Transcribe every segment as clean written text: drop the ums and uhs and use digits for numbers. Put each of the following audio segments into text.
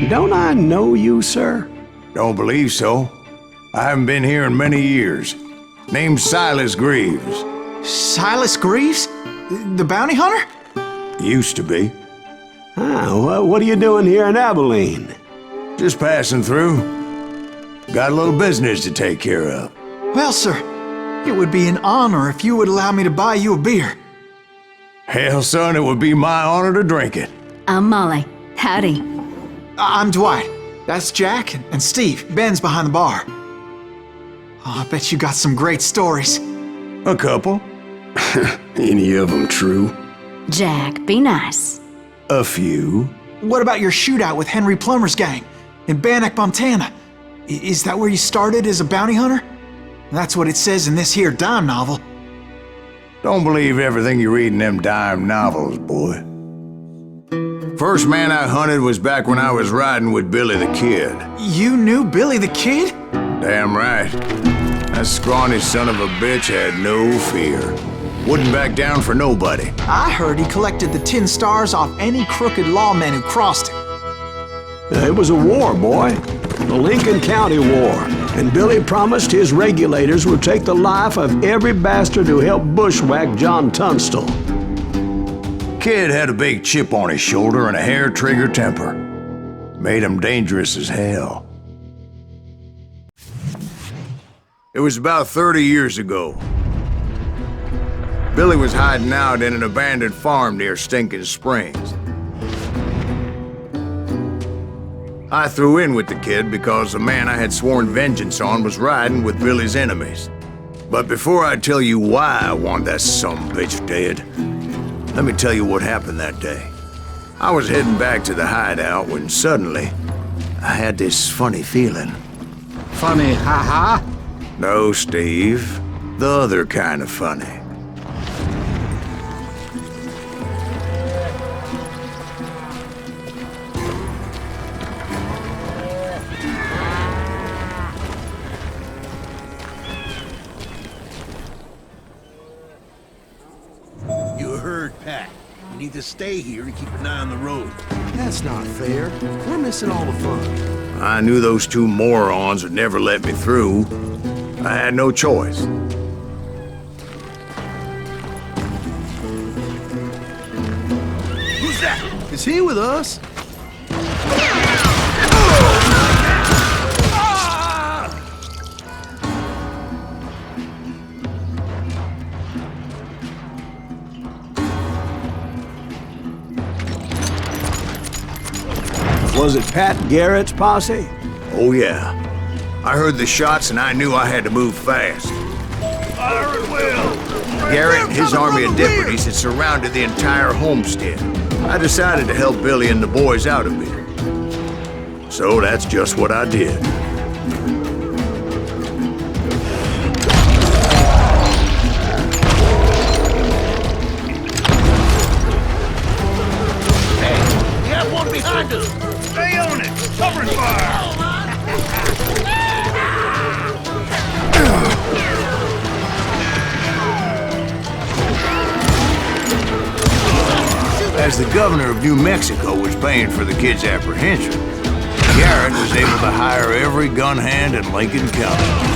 Don't I know you, sir? Don't believe so. I haven't been here in many years. Name's Silas Greaves. Silas Greaves? The bounty hunter? Used to be. Ah, what are you doing here in Abilene? Just passing through. Got a little business to take care of. Well, sir, it would be an honor if you would allow me to buy you a beer. Hell, son, it would be my honor to drink it. I'm Molly. Howdy. I'm Dwight. That's Jack and Steve. Ben's behind the bar. Oh, I bet you got some great stories. A couple. Any of them true? Jack, be nice. A few. What about your shootout with Henry Plummer's gang in Bannock, Montana? Is that where you started as a bounty hunter? That's what it says in this here dime novel. Don't believe everything you read in them dime novels, boy. First man I hunted was back when I was riding with Billy the Kid. You knew Billy the Kid? Damn right. That scrawny son of a bitch had no fear. Wouldn't back down for nobody. I heard he collected the 10 stars off any crooked lawmen who crossed him. It was a war, boy. The Lincoln County War. And Billy promised his regulators would take the life of every bastard who helped bushwhack John Tunstall. Kid had a big chip on his shoulder and a hair-trigger temper. Made him dangerous as hell. It was about 30 years ago. Billy was hiding out in an abandoned farm near Stinking Springs. I threw in with the kid because the man I had sworn vengeance on was riding with Billy's enemies. But before I tell you why I want that sumbitch dead, let me tell you what happened that day. I was heading back to the hideout when suddenly I had this funny feeling. Funny, ha-ha? No, Steve. The other kind of funny. You need to stay here and keep an eye on the road. That's not fair. We're missing all the fun. I knew those two morons would never let me through. I had no choice. Who's that? Is he with us? Was it Pat Garrett's posse? Oh yeah. I heard the shots and I knew I had to move fast. Fire at will! Garrett and his army of deputies had surrounded the entire homestead. I decided to help Billy and the boys out a bit. So that's just what I did. Hey, we have one behind us! Stay on it! Cover fire! As the governor of New Mexico was paying for the kid's apprehension, Garrett was able to hire every gun hand in Lincoln County.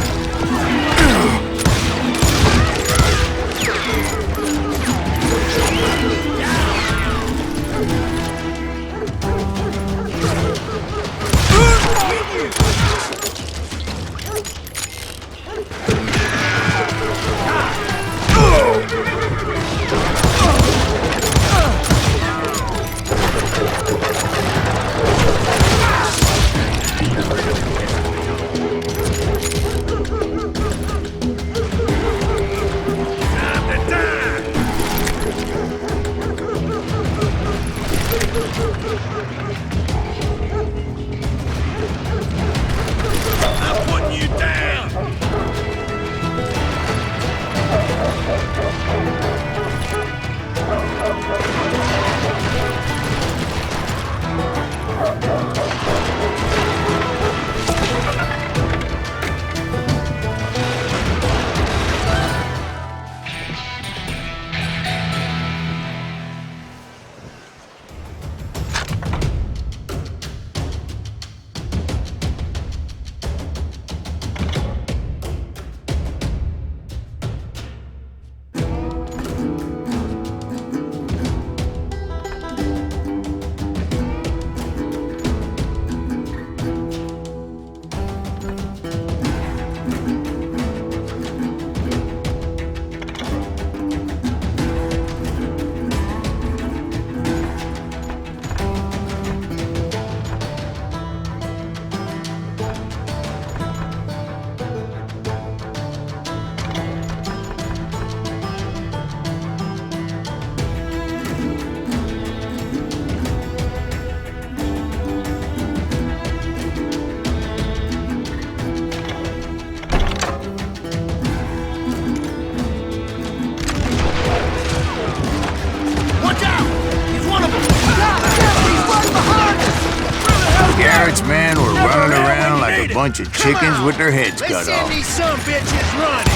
Garrett's men were running around like a bunch of chickens with their heads cut Send off. these some bitches running.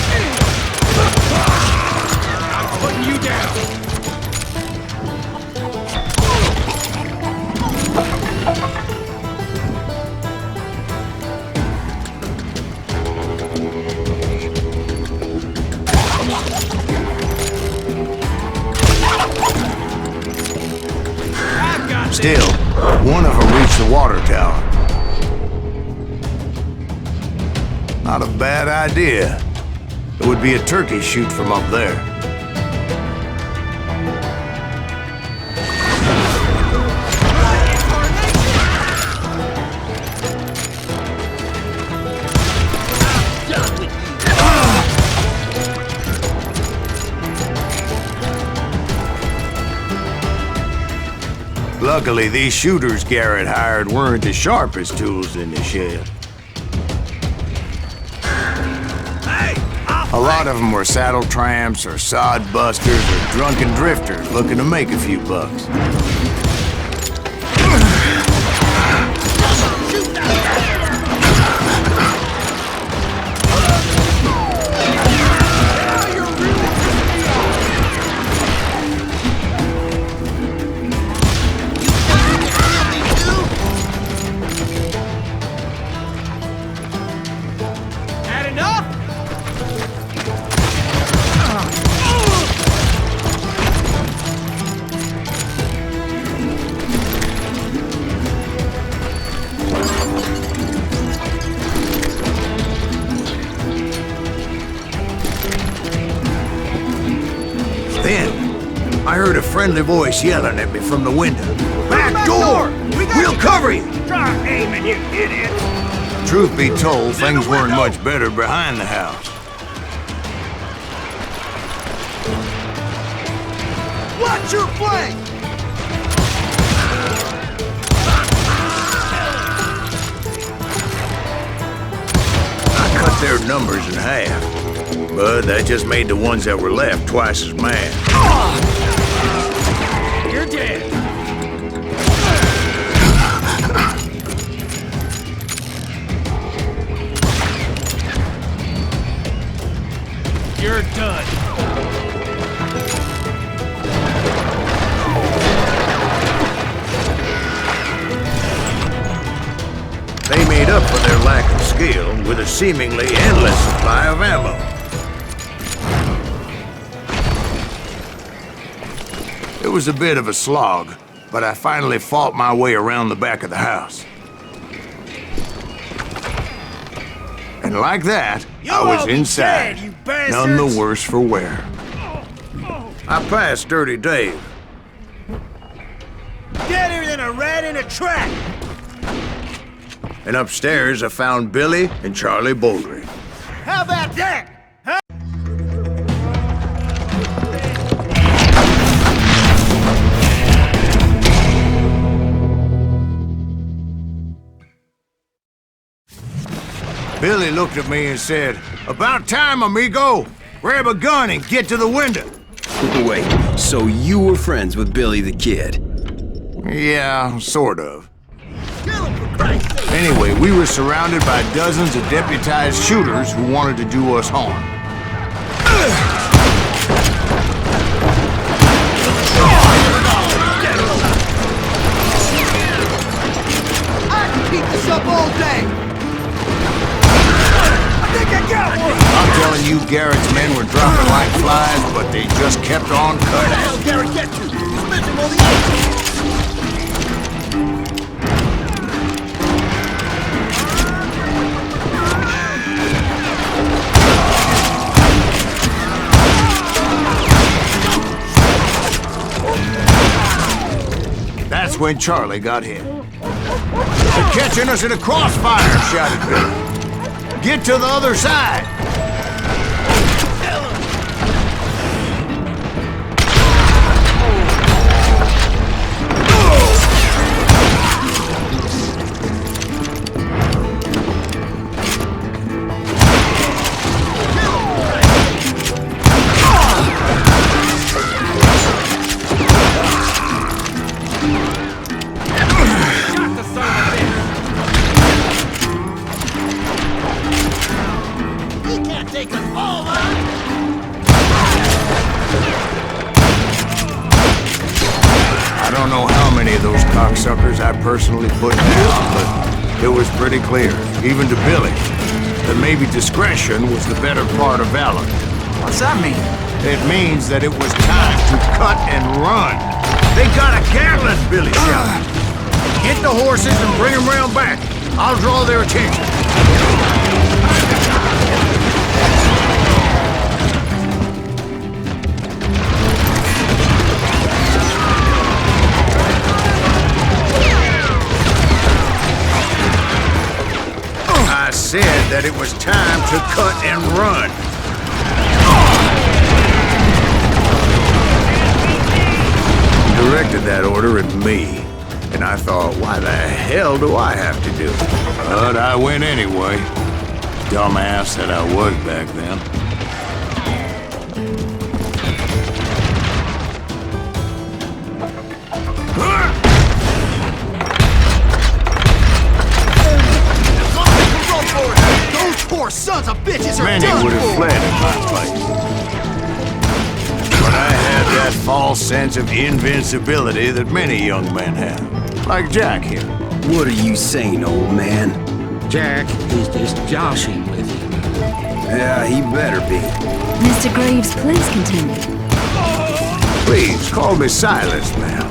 I'm putting you down. Still, one of them reached the water tower. Not a bad idea. It would be a turkey shoot from up there. Luckily, these shooters Garrett hired weren't the sharpest tools in the shed. A lot of them were saddle tramps or sod busters or drunken drifters looking to make a few bucks. Then, I heard a friendly voice yelling at me from the window. Back door! We'll cover you! Try aiming, you idiot! Truth be told, things weren't much better behind the house. Watch your flank! I cut their numbers in half, but that just made the ones that were left twice as mad. You're dead! You're done! They made up for their lack of skill with a seemingly endless supply of ammo. It was a bit of a slog, but I finally fought my way around the back of the house. And like that, I was inside, none the worse for wear. I passed Dirty Dave. Deader than a rat in a trap! And upstairs, I found Billy and Charlie Bouldry. How about that? Huh? Billy looked at me and said, "About time, amigo! Grab a gun and get to the window!" Wait, so you were friends with Billy the Kid? Yeah, sort of. Kill him for Christ's sake! Anyway, we were surrounded by dozens of deputized shooters who wanted to do us harm. I can keep this up all day! I think I got one! I'm telling you, Garrett's men were dropping like flies, but they just kept on Where the cutting. hell Garrett get to? He's missing all the exits! That's when Charlie got hit. "They're catching us in a crossfire," shouted Billy. "Get to the other side!" suckers I personally put down, but it was pretty clear, even to Billy, that maybe discretion was the better part of valor. What's that mean? It means that it was time to cut and run. They got a Gatling, Billy shouted. Get the horses and bring them round back. I'll draw their attention. I said that it was time to cut and run. Directed that order at me, and I thought, why the hell do I have to do it? But I went anyway. Dumbass that I was back then. Those poor sons of bitches are Many done would have for! fled in my place. But I had that false sense of invincibility that many young men have. Like Jack here. What are you saying, old man? Jack is just joshing with you. Yeah, he better be. Mr. Greaves, please continue. Please, call me Silas, ma'am.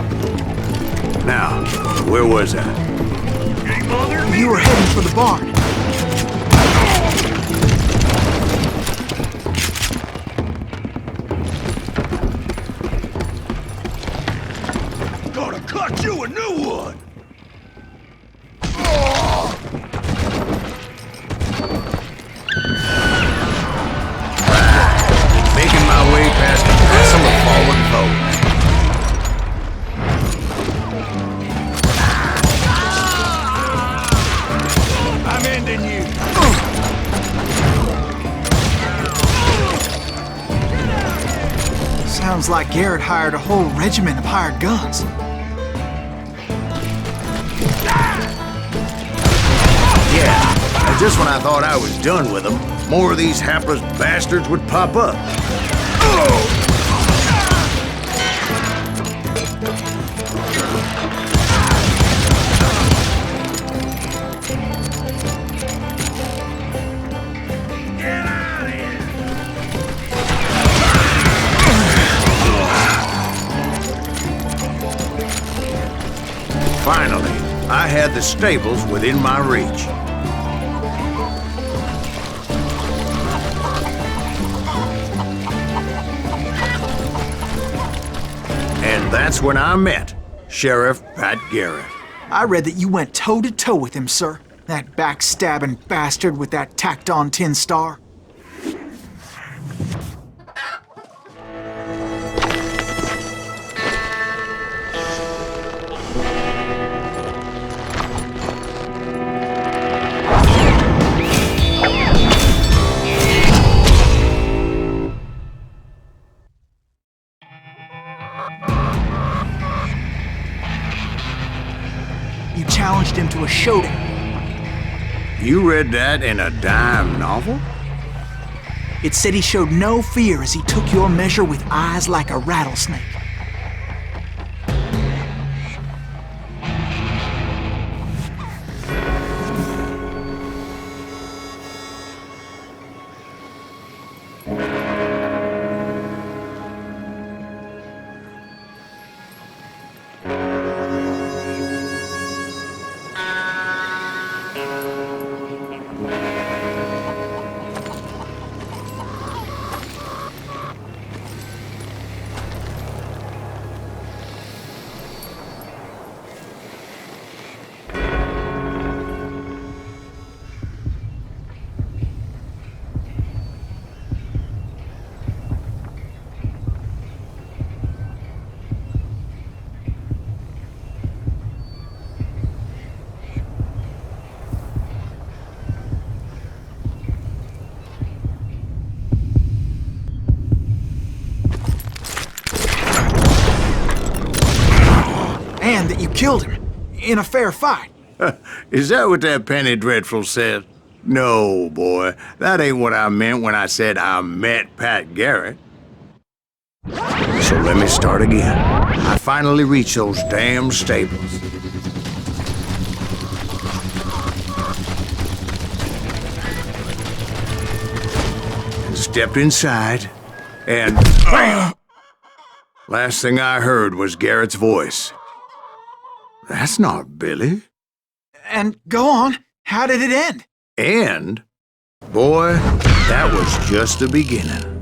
Now, where was I? You were heading for the barn. Gonna cut you a new one! Making my way past a passel of fallen foes. I'm ending you. Sounds like Garrett hired a whole regiment of hired guns. Yeah, and just when I thought I was done with them, more of these hapless bastards would pop up. Finally, I had the stables within my reach. And that's when I met Sheriff Pat Garrett. I read that you went toe-to-toe with him, sir. That backstabbing bastard with that tacked-on tin star. You challenged him to a showdown. You read that in a dime novel? It said he showed no fear as he took your measure with eyes like a rattlesnake. And that you killed him in a fair fight. Is that what that Penny Dreadful said? No, boy. That ain't what I meant when I said I met Pat Garrett. So let me start again. I finally reached those damn stables. stepped inside, and last thing I heard was Garrett's voice. That's not Billy. And go on. How did it end? And, boy, that was just the beginning.